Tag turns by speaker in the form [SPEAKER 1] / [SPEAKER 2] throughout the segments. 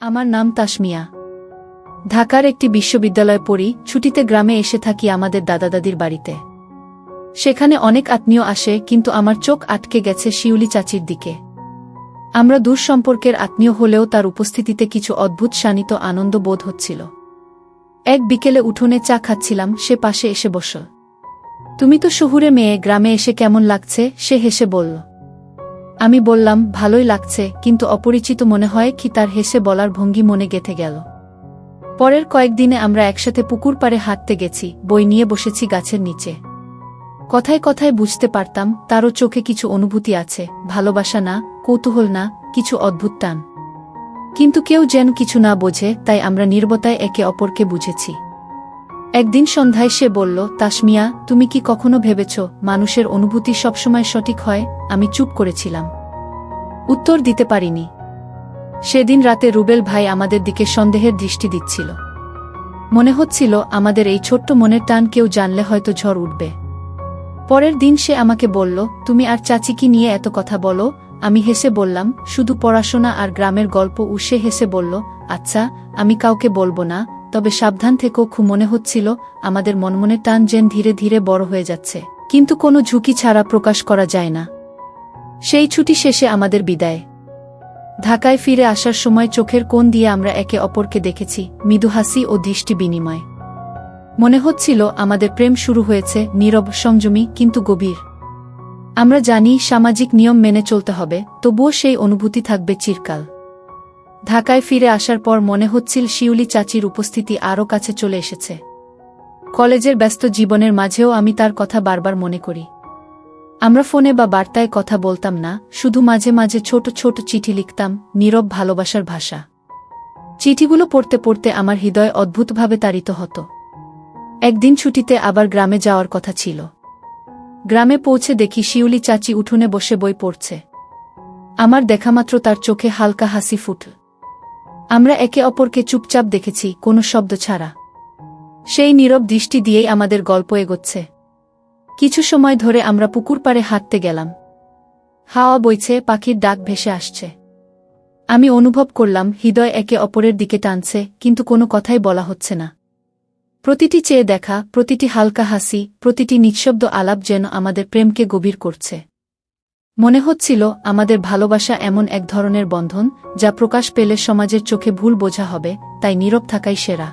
[SPEAKER 1] আমার নাম তাসমিয়া। ঢাকার একটি বিশ্ববিদ্যালয়ে পড়ি, ছুটিতে গ্রামে এসে থাকি আমাদের দাদা-দাদির বাড়িতে। সেখানে অনেক আত্মীয় আসে, কিন্তু আমার চোখ আটকে গেছে শিউলি চাচির দিকে। আমরা দূর সম্পর্কের আত্মীয় হলেও তার উপস্থিতিতে কিছু অদ্ভুত শানিত আনন্দ বোধ হচ্ছিল। এক বিকেলে উঠোনে চা খাচ্ছিলাম, সে পাশে এসে বসল। তুমি তো শহুরে মেয়ে, গ্রামে এসে কেমন লাগছে? সে হেসে বলল। আমি বললাম, ভালোই লাগছে, কিন্তু অপরিচিত মনে হয় কি তার হেসে বলার ভঙ্গি মনে গেঁথে গেল। পরের কয়েকদিনে আমরা একসাথে পুকুর পাড়ে হাঁটতে গেছি, বই নিয়ে বসেছি গাছের নিচে। কথায় কথায় বুঝতে পারতাম তারও চোখে কিছু অনুভূতি আছে, ভালোবাসা না, কৌতূহল না, কিছু অদ্ভুত টান। কিন্তু কেউ যেন কিছু না বোঝে, তাই আমরা নীরবতায় একে অপরকে বুঝেছি। একদিন সন্ধ্যায় সে বলল, তাসমিয়া, তুমি কি কখনো ভেবেছ মানুষের অনুভূতি সবসময় সঠিক হয়? আমি চুপ করেছিলাম, উত্তর দিতে পারিনি। সেদিন রাতে রুবেল ভাই আমাদের দিকে সন্দেহের দৃষ্টি দিচ্ছিল। মনে হচ্ছিল আমাদের এই ছোট্ট মনের টান কেউ জানলে হয়তো ঝড় উঠবে। পরের দিন সে আমাকে বলল, তুমি আর চাচি কি নিয়ে এত কথা বলো? আমি হেসে বললাম, শুধু পড়াশোনা আর গ্রামের গল্প। সে হেসে বলল, আচ্ছা, আমি কাউকে বলবো না, তবে সাবধান থেকো। খুব মনে হচ্ছিল আমাদের মনমনের টান যেন ধীরে ধীরে বড় হয়ে যাচ্ছে, কিন্তু কোনো ঝুঁকি ছাড়া প্রকাশ করা যায় না। সেই ছুটি শেষে আমাদের বিদায়। ঢাকায় ফিরে আসার সময় চোখের কোণ দিয়ে আমরা একে অপরকে দেখেছি, মৃদু হাসি ও দৃষ্টি বিনিময়। মনে হচ্ছিল আমাদের প্রেম শুরু হয়েছে, নীরব, সংযমী, কিন্তু গভীর। আমরা জানি সামাজিক নিয়ম মেনে চলতে হবে, তবুও সেই অনুভূতি থাকবে চিরকাল। ঢাকায় ফিরে আসার পর মনে হচ্ছিল শিউলি চাচির উপস্থিতি আরও কাছে চলে এসেছে। কলেজের ব্যস্ত জীবনের মাঝেও আমি তার কথা বারবার মনে করি। আমরা ফোনে বা বার্তায় কথা বলতাম না, শুধু মাঝে মাঝে ছোট ছোট চিঠি লিখতাম, নীরব ভালোবাসার ভাষা। চিঠিগুলো পড়তে পড়তে আমার হৃদয় অদ্ভুতভাবে তাড়িত হতো। একদিন ছুটিতে আবার গ্রামে যাওয়ার কথা ছিল। গ্রামে পৌঁছে দেখি শিউলি চাচি উঠোনে বসে বই পড়ছে। আমার দেখামাত্র তার চোখে হালকা হাসি ফুটল। আমরা একে অপরকে চুপচাপ দেখেছি, কোনো শব্দ ছাড়া। সেই নীরব দৃষ্টি দিয়েই আমাদের গল্প এগোচ্ছে। কিছু সময় ধরে আমরা পুকুর পাড়ে হাঁটতে গেলাম। হাওয়া বইছে, পাখির ডাক ভেসে আসছে। আমি অনুভব করলাম হৃদয় একে অপরের দিকে টানছে, কিন্তু কোনো কথাই বলা হচ্ছে না। প্রতিটি চেয়ে দেখা, প্রতিটি হালকা হাসি, প্রতিটি নিঃশব্দ আলাপ যেন আমাদের প্রেমকে গভীর করছে। মনে হচ্ছিল আমাদের ভালোবাসা এমন এক ধরনের বন্ধন, যা প্রকাশ পেলে সমাজের চোখে ভুল বোঝা হবে, তাই নীরব থাকাই সেরা।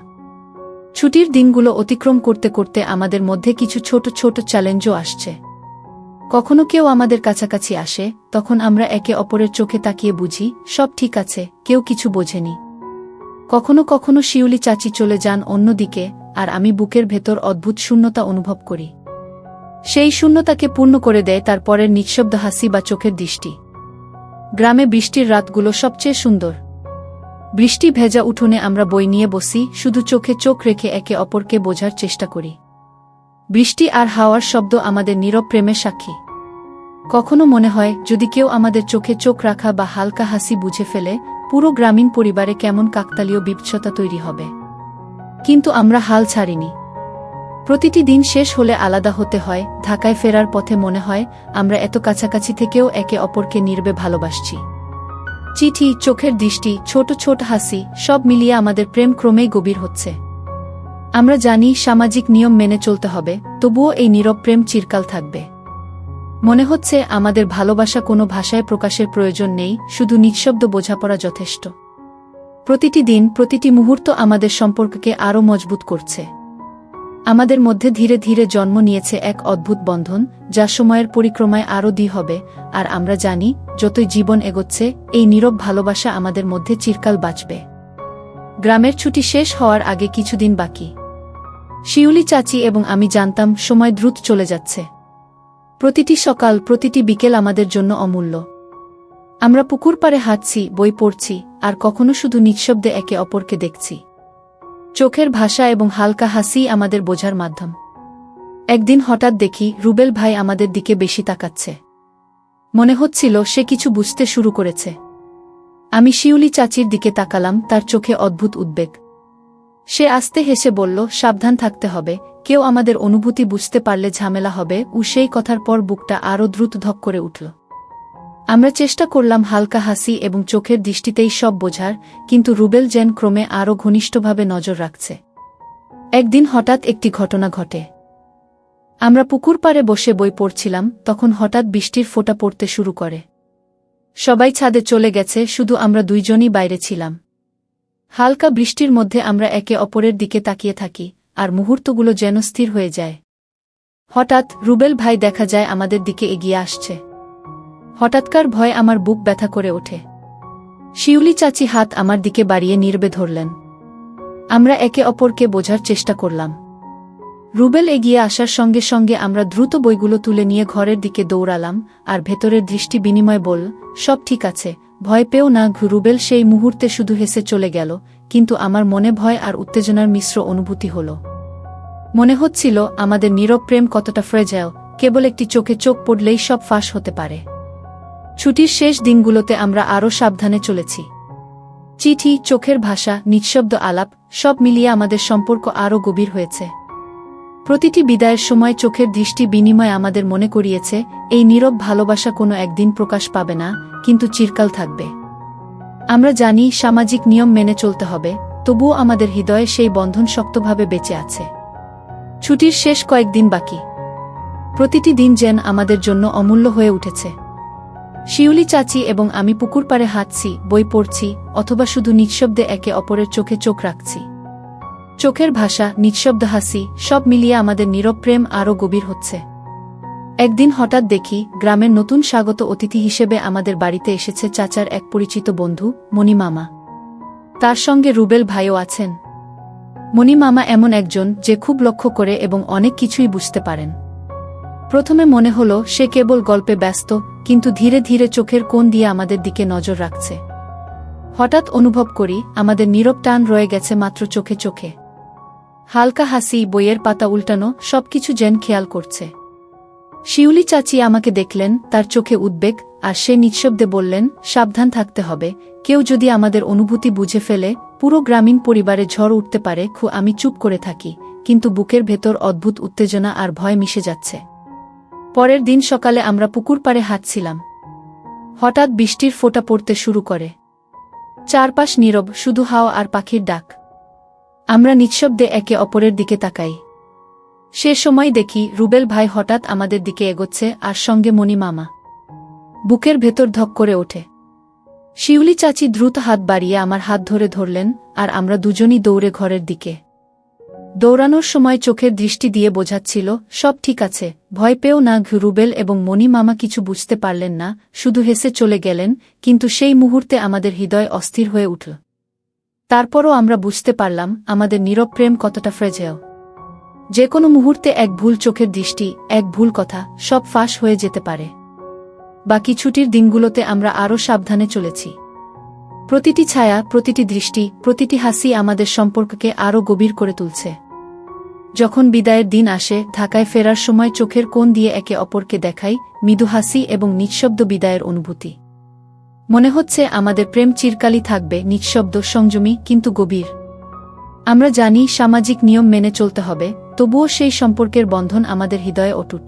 [SPEAKER 1] ছুটির দিনগুলো অতিক্রম করতে করতে আমাদের মধ্যে কিছু ছোট ছোট চ্যালেঞ্জও আসছে। কখনো কেউ আমাদের কাছাকাছি আসে, তখন আমরা একে অপরের চোখে তাকিয়ে বুঝি সব ঠিক আছে, কেউ কিছু বোঝেনি। কখনো কখনো শিউলি চাচি চলে যান অন্যদিকে, আর আমি বুকের ভেতর অদ্ভুত শূন্যতা অনুভব করি। সেই শূন্যতাকে পূর্ণ করে দেয় তার পরের নিঃশব্দ হাসি বা চোখের দৃষ্টি। গ্রামে বৃষ্টির রাতগুলো সবচেয়ে সুন্দর। বৃষ্টি ভেজা উঠোনে আমরা বই নিয়ে বসি, শুধু চোখে চোখ রেখে একে অপরকে বোঝার চেষ্টা করি। বৃষ্টি আর হাওয়ার শব্দ আমাদের নীরব প্রেমের সাক্ষী। কখনো মনে হয় যদি কেউ আমাদের চোখে চোখ রাখা বা হালকা হাসি বুঝে ফেলে, পুরো গ্রামীণ পরিবারে কেমন কাকতালীয় বিভৎসতা তৈরি হবে। কিন্তু আমরা হাল ছাড়িনি। প্রতিটি দিন শেষ হলে আলাদা হতে হয়। ঢাকায় ফেরার পথে মনে হয় আমরা এত কাছাকাছি থেকেও একে অপরকে নীরবে ভালোবাসছি। চিঠি, চোখের দৃষ্টি, ছোট ছোট হাসি, সব মিলিয়ে আমাদের প্রেম ক্রমেই গভীর হচ্ছে। আমরা জানি সামাজিক নিয়ম মেনে চলতে হবে, তবুও এই নীরব প্রেম চিরকাল থাকবে। মনে হচ্ছে আমাদের ভালোবাসা কোনো ভাষায় প্রকাশের প্রয়োজন নেই, শুধু নিঃশব্দ বোঝাপড়া যথেষ্ট। প্রতিটি দিন, প্রতিটি মুহূর্ত আমাদের সম্পর্ককে আরও মজবুত করছে। আমাদের মধ্যে ধীরে ধীরে জন্ম নিয়েছে এক অদ্ভুত বন্ধন, যা সময়ের পরিক্রমায় আরও দৃঢ় হবে। আর আমরা জানি যতই জীবন এগোচ্ছে, এই নীরব ভালোবাসা আমাদের মধ্যে চিরকাল বাঁচবে। গ্রামের ছুটি শেষ হওয়ার আগে কিছুদিন বাকি। শিউলি চাচি এবং আমি জানতাম সময় দ্রুত চলে যাচ্ছে। প্রতিটি সকাল, প্রতিটি বিকেল আমাদের জন্য অমূল্য। আমরা পুকুর পাড়ে হাঁটছি, বই পড়ছি, আর কখনো শুধু নিঃশব্দে একে অপরকে দেখছি। চোখের ভাষা এবং হালকা হাসি আমাদের বোঝার মাধ্যম। একদিন হঠাৎ দেখি রুবেল ভাই আমাদের দিকে বেশি তাকাচ্ছে। মনে হচ্ছিল সে কিছু বুঝতে শুরু করেছে। আমি শিউলি চাচির দিকে তাকালাম, তার চোখে অদ্ভুত উদ্বেগ। সে আস্তে হেসে বলল, সাবধান থাকতে হবে, কেউ আমাদের অনুভূতি বুঝতে পারলে ঝামেলা হবে। সেই কথার পর বুকটা আরও দ্রুত ধক করে উঠল। আমরা চেষ্টা করলাম হালকা হাসি এবং চোখের দৃষ্টিতেই সব বোঝার, কিন্তু রুবেল যেন ক্রমে আরও ঘনিষ্ঠভাবে নজর রাখছে। একদিন হঠাৎ একটি ঘটনা ঘটে। আমরা পুকুর পাড়ে বসে বই পড়ছিলাম, তখন হঠাৎ বৃষ্টির ফোঁটা পড়তে শুরু করে। সবাই ছাদে চলে গেছে, শুধু আমরা দুইজনই বাইরে ছিলাম। হালকা বৃষ্টির মধ্যে আমরা একে অপরের দিকে তাকিয়ে থাকি, আর মুহূর্তগুলো যেন স্থির হয়ে যায়। হঠাৎ রুবেল ভাই দেখা যায় আমাদের দিকে এগিয়ে আসছে। হঠাৎকার ভয়ে আমার বুক ব্যথা করে ওঠে। শিউলি চাচি হাত আমার দিকে বাড়িয়ে নীরবে ধরলেন। আমরা একে অপরকে বোঝার চেষ্টা করলাম। রুবেল এগিয়ে আসার সঙ্গে সঙ্গে আমরা দ্রুত বইগুলো তুলে নিয়ে ঘরের দিকে দৌড়ালাম, আর ভেতরের দৃষ্টি বিনিময় বলল, সব ঠিক আছে, ভয় পেও না। রুবেল সেই মুহূর্তে শুধু হেসে চলে গেল, কিন্তু আমার মনে ভয় আর উত্তেজনার মিশ্র অনুভূতি হল। মনে হচ্ছিল আমাদের নীরব প্রেম কতটা ফ্রেজাইল, কেবল একটি চোখে চোখ পড়লেই সব ফাঁস হতে পারে। ছুটির শেষ দিনগুলোতে আমরা আরও সাবধানে চলেছি। চিঠি, চোখের ভাষা, নিঃশব্দ আলাপ, সব মিলিয়ে আমাদের সম্পর্ক আরও গভীর হয়েছে। প্রতিটি বিদায়ের সময় চোখের দৃষ্টি বিনিময় আমাদের মনে করিয়েছে, এই নীরব ভালোবাসা কোনো একদিন প্রকাশ পাবে না, কিন্তু চিরকাল থাকবে। আমরা জানি সামাজিক নিয়ম মেনে চলতে হবে, তবুও আমাদের হৃদয়ে সেই বন্ধন শক্তভাবে বেঁচে আছে। ছুটির শেষ কয়েকদিন বাকি। প্রতিটি দিন যেন আমাদের জন্য অমূল্য হয়ে উঠেছে। শিউলি চাচি এবং আমি পুকুর পাড়ে হাঁটছি, বই পড়ছি, অথবা শুধু নিঃশব্দে একে অপরের চোখে চোখ রাখছি। চোখের ভাষা, নিঃশব্দ হাসি, সব মিলিয়ে আমাদের নীরব প্রেম আরও গভীর হচ্ছে। একদিন হঠাৎ দেখি গ্রামের নতুন স্বাগত অতিথি হিসেবে আমাদের বাড়িতে এসেছে চাচার এক পরিচিত বন্ধু, মণি মামা। তার সঙ্গে রুবেল ভাইও আছেন। মণি মামা এমন একজন যে খুব লক্ষ্য করে এবং অনেক কিছুই বুঝতে পারেন। প্রথমে মনে হল সে কেবল গল্পে ব্যস্ত, কিন্তু ধীরে ধীরে চোখের কোণ দিয়ে আমাদের দিকে নজর রাখছে। হঠাৎ অনুভব করি আমাদের নীরব টান রয়ে গেছে মাত্র চোখে চোখে। হালকা হাসি, বইয়ের পাতা উল্টানো, সবকিছু যেন খেয়াল করছে। শিউলি চাচি আমাকে দেখলেন, তার চোখে উদ্বেগ, আর সে নিঃশব্দে বললেন, সাবধান থাকতে হবে, কেউ যদি আমাদের অনুভূতি বুঝে ফেলে, পুরো গ্রামীণ পরিবারে ঝড় উঠতে পারে। আমি চুপ করে থাকি, কিন্তু বুকের ভেতর অদ্ভুত উত্তেজনা আর ভয় মিশে যাচ্ছে। পরের দিন সকালে আমরা পুকুর পাড়ে হাঁটছিলাম। হঠাৎ বৃষ্টির ফোঁটা পড়তে শুরু করে। চারপাশ নীরব, শুধু হাওয়া আর পাখির ডাক। আমরা নিঃশব্দে একে অপরের দিকে তাকাই। সে সময় দেখি রুবেল ভাই হঠাৎ আমাদের দিকে এগোচ্ছে, আর সঙ্গে মণি মামা। বুকের ভেতর ধক করে ওঠে। শিউলি চাচি দ্রুত হাত বাড়িয়ে আমার হাত ধরে ধরলেন, আর আমরা দুজনই দৌড়ে ঘরের দিকে। দৌড়ানোর সময় চোখের দৃষ্টি দিয়ে বোঝাচ্ছিল, সব ঠিক আছে, ভয় পেও না। রুবেল এবং মণি মামা কিছু বুঝতে পারলেন না, শুধু হেসে চলে গেলেন, কিন্তু সেই মুহূর্তে আমাদের হৃদয় অস্থির হয়ে উঠল। তারপরও আমরা বুঝতে পারলাম আমাদের নীরব প্রেম কতটা ফ্রেজাইল। যে কোনো মুহূর্তে এক ভুল চোখের দৃষ্টি, এক ভুল কথা, সব ফাঁস হয়ে যেতে পারে। বাকি ছুটির দিনগুলোতে আমরা আরও সাবধানে চলেছি। প্রতিটি ছায়া, প্রতিটি দৃষ্টি, প্রতিটি হাসি আমাদের সম্পর্ককে আরও গভীর করে তুলছে। যখন বিদায়ের দিন আসে, ঢাকায় ফেরার সময় চোখের কোণ দিয়ে একে অপরকে দেখাই, মৃদু হাসি এবং নিঃশব্দ বিদায়ের অনুভূতি। মনে হচ্ছে আমাদের প্রেম চিরকালই থাকবে, নিঃশব্দ, সংযমী, কিন্তু গভীর। আমরা জানি সামাজিক নিয়ম মেনে চলতে হবে, তবুও সেই সম্পর্কের বন্ধন আমাদের হৃদয়ে অটুট।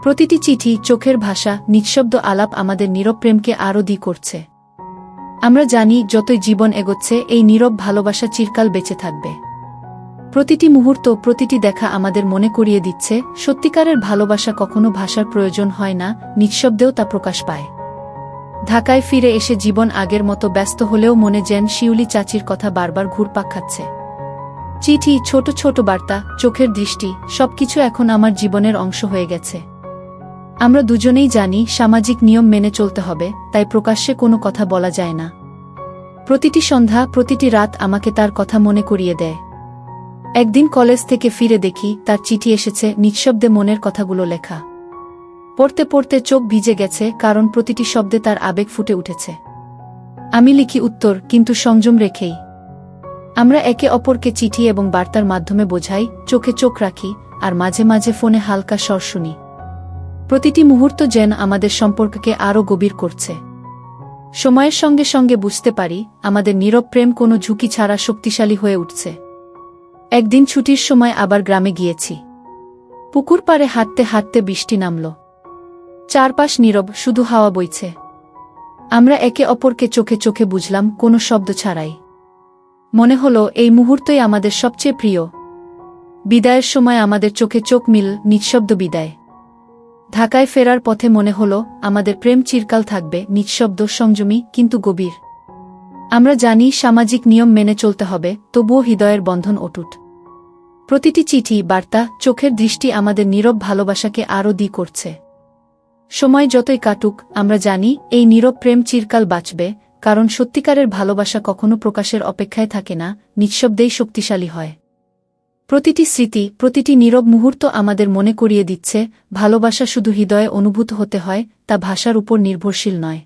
[SPEAKER 1] প্রতিটি চিঠি, চোখের ভাষা, নিঃশব্দ আলাপ আমাদের নীরব প্রেমকে আরও দ্বিগুণ করছে। আমরা জানি যতই জীবন এগোচ্ছে, এই নীরব ভালোবাসা চিরকাল বেঁচে থাকবে। প্রতিটি মুহূর্ত, প্রতিটি দেখা আমাদের মনে করিয়ে দিচ্ছে, সত্যিকারের ভালোবাসা কখনো ভাষার প্রয়োজন হয় না, নিঃশব্দেও তা প্রকাশ পায়। ঢাকায় ফিরে এসে জীবন আগের মতো ব্যস্ত হলেও মনে যেন শিউলি চাচির কথা বারবার ঘুরপাক খাচ্ছে। চিঠি, ছোট ছোট বার্তা, চোখের দৃষ্টি, সবকিছু এখন আমার জীবনের অংশ হয়ে গেছে। আমরা দুজনেই জানি সামাজিক নিয়ম মেনে চলতে হবে, তাই প্রকাশ্যে কোনো কথা বলা যায় না। প্রতিটি সন্ধ্যা, প্রতিটি রাত আমাকে তার কথা মনে করিয়ে দেয়। একদিন কলেজ থেকে ফিরে দেখি তার চিঠি এসেছে, নিঃশব্দে মনের কথাগুলো লেখা। পড়তে পড়তে চোখ ভিজে গেছে, কারণ প্রতিটি শব্দে তার আবেগ ফুটে উঠেছে। আমি লিখি উত্তর, কিন্তু সংযম রেখেই। আমরা একে অপরকে চিঠি এবং বার্তার মাধ্যমে বোঝাই, চোখে চোখ রাখি, আর মাঝে মাঝে ফোনে হালকা স্বর শুনি। প্রতিটি মুহূর্ত যেন আমাদের সম্পর্ককে আরও গভীর করছে। সময়ের সঙ্গে সঙ্গে বুঝতে পারি আমাদের নীরব প্রেম কোনো ঝুঁকি ছাড়া শক্তিশালী হয়ে উঠছে। একদিন ছুটির সময় আবার গ্রামে গিয়েছি। পুকুর পাড়ে হাঁটতে হাঁটতে বৃষ্টি নামল। চারপাশ নীরব, শুধু হাওয়া বইছে। আমরা একে অপরকে চোখে চোখে বুঝলাম কোনো শব্দ ছাড়াই। মনে হলো এই মুহূর্তই আমাদের সবচেয়ে প্রিয়। বিদায়ের সময় আমাদের চোখে চোখ মিল, নিঃশব্দ বিদায়। ঢাকায় ফেরার পথে মনে হলো আমাদের প্রেম চিরকাল থাকবে, নিঃশব্দ, সংযমী কিন্তু গভীর। আমরা জানি সামাজিক নিয়ম মেনে চলতে হবে, তবুও হৃদয়ের বন্ধন অটুট। প্রতিটি চিঠি, বার্তা, চোখের দৃষ্টি আমাদের নীরব ভালোবাসাকে আরও দ্বিগুণ করছে। সময় যতই কাটুক, আমরা জানি এই নীরব প্রেম চিরকাল বাঁচবে, কারণ সত্যিকারের ভালোবাসা কখনো প্রকাশের অপেক্ষায় থাকে না, নিঃশব্দেই শক্তিশালী হয়। প্রতিটি স্মৃতি, প্রতিটি নীরব মুহূর্ত আমাদের মনে করিয়ে দিচ্ছে, ভালোবাসা শুধু হৃদয়ে অনুভূত হতে হয়, তা ভাষার উপর নির্ভরশীল নয়।